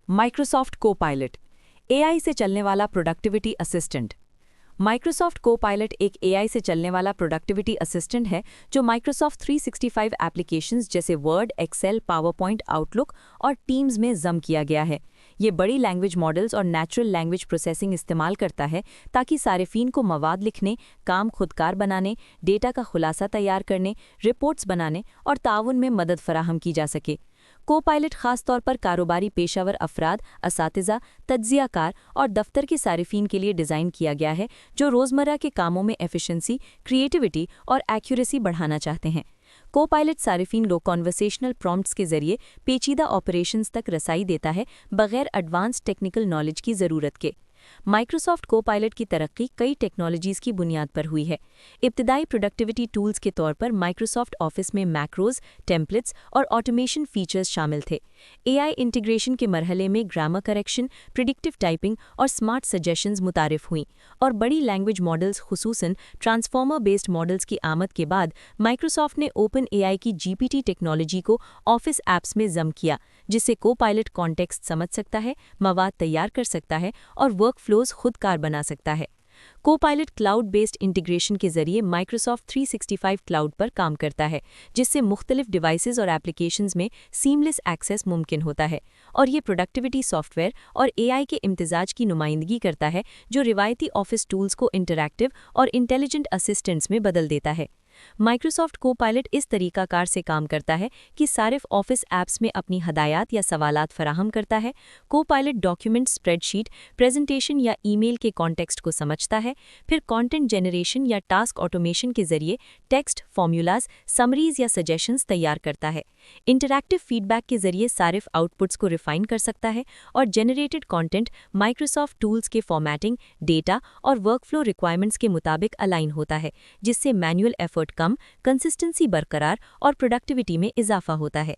Microsoft Copilot AI से चलने वाला प्रोडक्टिविटी असिस्टेंट। माइक्रोसॉफ्ट कोपायलट एक एआई से चलने वाला प्रोडक्टिविटी असिस्टेंट है जो माइक्रोसॉफ्ट 365 एप्लीकेशंस जैसे वर्ड, एक्सेल, पावरपॉइंट, आउटलुक और टीम्स में जम किया गया है। ये बड़ी लैंग्वेज मॉडल्स और नेचुरल लैंग्वेज प्रोसेसिंग इस्तेमाल करता है ताकि सारिफिन को मवाद लिखने, काम खुदकार बनाने, डेटा का खुलासा तैयार करने, रिपोर्ट्स बनाने और ताउन में मदद फराहम की जा सके। कोपायलट खास तौर पर कारोबारी पेशावर अफराद, असातिज़ा, तज्ज़ियाकार और दफ्तर के सारिफिन के लिए डिज़ाइन किया गया है जो रोज़मर्रा के कामों में एफिशिएंसी, क्रिएटिविटी और एक्यूरेसी बढ़ाना चाहते हैं। कोपायलट सारिफिन लो कॉन्वर्सेशनल प्रॉम्प्ट्स के जरिए पेचीदा ऑपरेशंस तक रसाई देता है बगैर एडवांस टेक्निकल नॉलेज की ज़रूरत के। माइक्रोसॉफ्ट कोपायलट की तरक्की कई टेक्नोलॉजीज़ की बुनियाद पर हुई है। इब्तदाई प्रोडक्टिविटी टूल्स के तौर पर माइक्रोसॉफ्ट ऑफिस में मैक्रोज, टेम्पलेट्स और ऑटोमेशन फीचर्स शामिल थे। एआई इंटीग्रेशन के मरहले में ग्रामर करेक्शन, प्रिडिक्टिव टाइपिंग और स्मार्ट सजेशंस मुतारिफ हुईं, और बड़ी लैंग्वेज मॉडल्स खुसूसन ट्रांसफॉर्मर बेस्ड मॉडल्स की आमद के बाद माइक्रोसॉफ्ट ने ओपन एआई की जीपीटी टेक्नोलॉजी को ऑफिस ऐप्स में जम किया, जिससे कोपायलट कॉन्टेक्स्ट समझ सकता है, मवाद तैयार कर सकता है और वर्क फ्लोज खुदकार बना सकता है। कोपायलट क्लाउड बेस्ड इंटीग्रेशन के जरिए माइक्रोसॉफ्ट 365 क्लाउड पर काम करता है, जिससे मुख्तलिफ डिवाइसेस और एप्लीकेशंस में सीमलेस एक्सेस मुमकिन होता है, और ये प्रोडक्टिविटी सॉफ्टवेयर और एआई के इम्तिजाज की नुमाइंदगी करता है जो रिवायती ऑफिस टूल्स को इंटरैक्टिव और इंटेलिजेंट असिस्टेंट्स में बदल देता है। माइक्रोसॉफ्ट कोपायलट इस तरीकाकार से काम करता है कि सारिफ ऑफिस ऐप्स में अपनी हदायत या सवालात फराहम करता है। कोपायलट डॉक्यूमेंट, स्प्रेडशीट, प्रेजेंटेशन या ईमेल के कॉन्टेक्स्ट को समझता है, फिर कंटेंट जनरेशन या टास्क ऑटोमेशन के जरिए टेक्स्ट, फॉर्मूलाज, समरीज या सजेशंस तैयार करता है। इंटरैक्टिव फीडबैक के जरिए सारिफ आउटपुट्स को रिफाइन कर सकता है और जनरेटेड कंटेंट माइक्रोसॉफ्ट टूल्स के फॉर्मेटिंग, डेटा और वर्कफ्लो रिक्वायरमेंट्स के मुताबिक अलाइन होता है, जिससे मैनुअल एफर्ट कम, कंसिस्टेंसी बरकरार और प्रोडक्टिविटी में इजाफा होता है।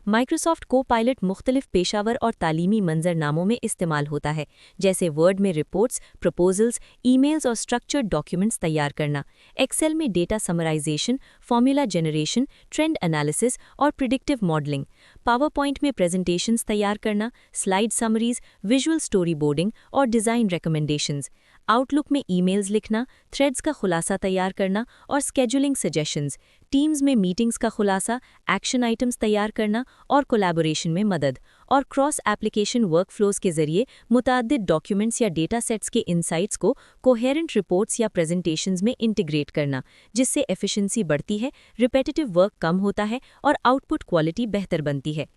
माइक्रोसॉफ्ट कोपायलट मुख्तलिफ पेशावर और तालीमी मंजरनामों में इस्तेमाल होता है, जैसे वर्ड में रिपोर्ट्स, प्रपोजल्स, ईमेल्स और स्ट्रक्चर्ड डॉक्यूमेंट्स तैयार करना, एक्सेल में data summarization, formula generation, trend analysis और प्रिडिक्टिव मॉडलिंग, पावरपॉइंट में प्रेजेंटेशंस तैयार करना, slide summaries, visual storyboarding और डिज़ाइन रिकमेंडेशंस, आउटलुक में ईमेल्स लिखना, थ्रेड्स का खुलासा तैयार करना और स्केजुलिंग सजेशंस, टीम्स में मीटिंग्स का खुलासा, एक्शन आइटम्स तैयार करना और कोलैबोरेशन में मदद, और क्रॉस एप्लीकेशन वर्कफ्लोज के जरिए मुताद्दिद डॉक्यूमेंट्स या डेटा सेट्स के इनसाइट्स को कोहेरेंट रिपोर्ट्स या प्रेजेंटेशंस में इंटीग्रेट करना, जिससे एफिशिएंसी बढ़ती है, रिपेटिटिव वर्क कम होता है और आउटपुट क्वालिटी बेहतर बनती है।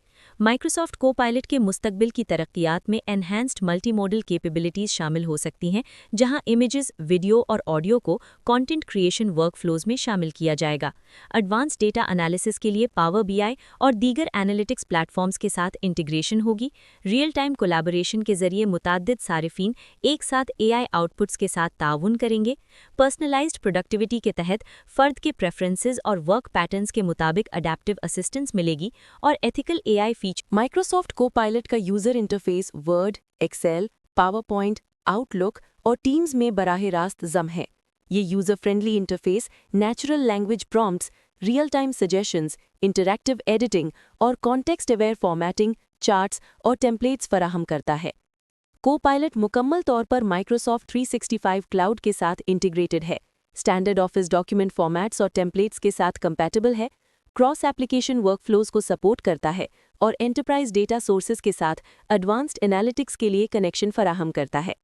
माइक्रोसॉफ्ट कोपायलट के मुस्तकबिल की तरक्कियात में एनहांस्ड मल्टीमोडल कैपेबिलिटीज शामिल हो सकती हैं, जहां इमेजेस, वीडियो और ऑडियो को कंटेंट क्रिएशन वर्कफ्लोज में शामिल किया जाएगा। एडवांस डेटा एनालिसिस के लिए पावर बीआई और दीगर एनालिटिक्स प्लेटफॉर्म्स के साथ इंटीग्रेशन होगी। रियल टाइम कोलैबोरेशन के जरिए मुताद्दिद सारिफिन एक साथ एआई आउटपुट्स के साथ ताउन करेंगे। पर्सनलाइज्ड प्रोडक्टिविटी के तहत फर्द के प्रेफरेंसेस और वर्क पैटर्न्स के मुताबिक अडैप्टिव असिस्टेंस मिलेगी, और एथिकल एआई माइक्रोसॉफ्ट कोपायलट का user interface Word, Excel, PowerPoint, Outlook और टीम्स में बराह रास्त जम है। ये user friendly interface natural language prompts, real time suggestions, interactive editing और कॉन्टेक्स्ट अवेयर फॉर्मेटिंग, चार्ट्स और टेम्पलेट्स फराहम करता है। कोपायलट मुकम्मल तौर पर माइक्रोसॉफ्ट 365 क्लाउड के साथ इंटीग्रेटेड है, स्टैंडर्ड ऑफिस डॉक्यूमेंट फॉर्मेट्स और टेम्पलेट्स के साथ कंपैटिबल है, क्रॉस एप्लीकेशन वर्कफ्लोज को सपोर्ट करता है और एंटरप्राइज डेटा सोर्सेज के साथ एडवांस्ड एनालिटिक्स के लिए कनेक्शन फराहम करता है।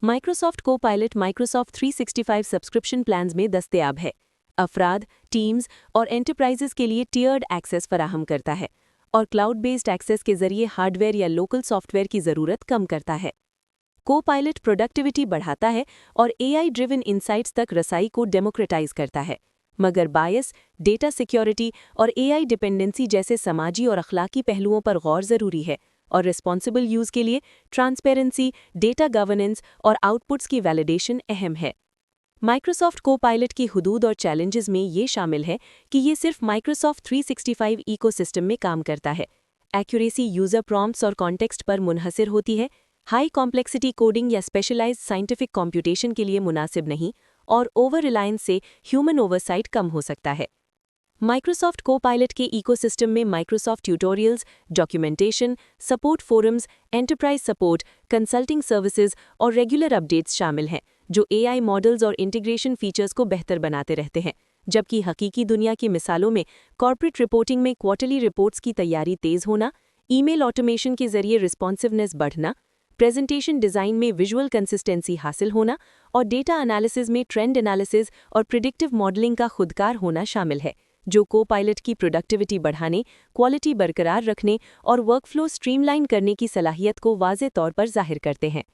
Microsoft Copilot Microsoft 365 subscription plans में दस्तयाब है। अफराद, टीम्स और एंटरप्राइजेस के लिए टियर्ड एक्सेस फराहम करता है और क्लाउड बेस्ड एक्सेस के जरिए हार्डवेयर या लोकल सॉफ्टवेयर की ज़रूरत कम करता है। कोपायलट प्रोडक्टिविटी बढ़ाता है और एआई ड्रिवन इनसाइट्स तक रसाई को डेमोक्रेटाइज करता है, मगर बायस, डेटा सिक्योरिटी और एआई डिपेंडेंसी जैसे समाजी और अखलाकी पहलुओं पर गौर ज़रूरी है, और रिस्पॉन्सिबल यूज़ के लिए ट्रांसपेरेंसी, डेटा गवर्नेंस और आउटपुट्स की वैलिडेशन अहम है। माइक्रोसॉफ्ट कोपायलट की हुदूद और चैलेंजेस में ये शामिल है कि ये सिर्फ माइक्रोसॉफ्ट 365 इकोसिस्टम में काम करता है। एक्यूरेसी यूज़र प्रॉम्प्ट्स और कॉन्टेक्स्ट पर मुनहसर होती है, हाई कॉम्प्लेक्सिटी कोडिंग या स्पेशलाइज्ड साइंटिफिक कंप्यूटेशन के लिए मुनासिब नहीं, और ओवर रिलायंस से ह्यूमन ओवरसाइट कम हो सकता है। माइक्रोसॉफ्ट कोपायलट के इकोसिस्टम में Microsoft tutorials, documentation, support forums, enterprise support, consulting services और रेगुलर अपडेट्स शामिल हैं, जो एआई मॉडल्स और इंटीग्रेशन फीचर्स को बेहतर बनाते रहते हैं। जबकि हकीकी दुनिया की मिसालों में कॉर्पोरेट रिपोर्टिंग में क्वार्टरली रिपोर्ट्स की तैयारी तेज होना, ईमेल ऑटोमेशन के जरिए रिस्पॉन्सिवनेस बढ़ना, प्रेजेंटेशन डिज़ाइन में विजुअल कंसिस्टेंसी हासिल होना और डेटा एनालिसिस में ट्रेंड एनालिसिस और प्रिडिक्टिव मॉडलिंग का खुदकार होना शामिल है, जो कोपायलट की प्रोडक्टिविटी बढ़ाने, क्वालिटी बरकरार रखने और वर्कफ्लो स्ट्रीमलाइन करने की सलाहियत को वाज़े तौर पर ज़ाहिर करते हैं।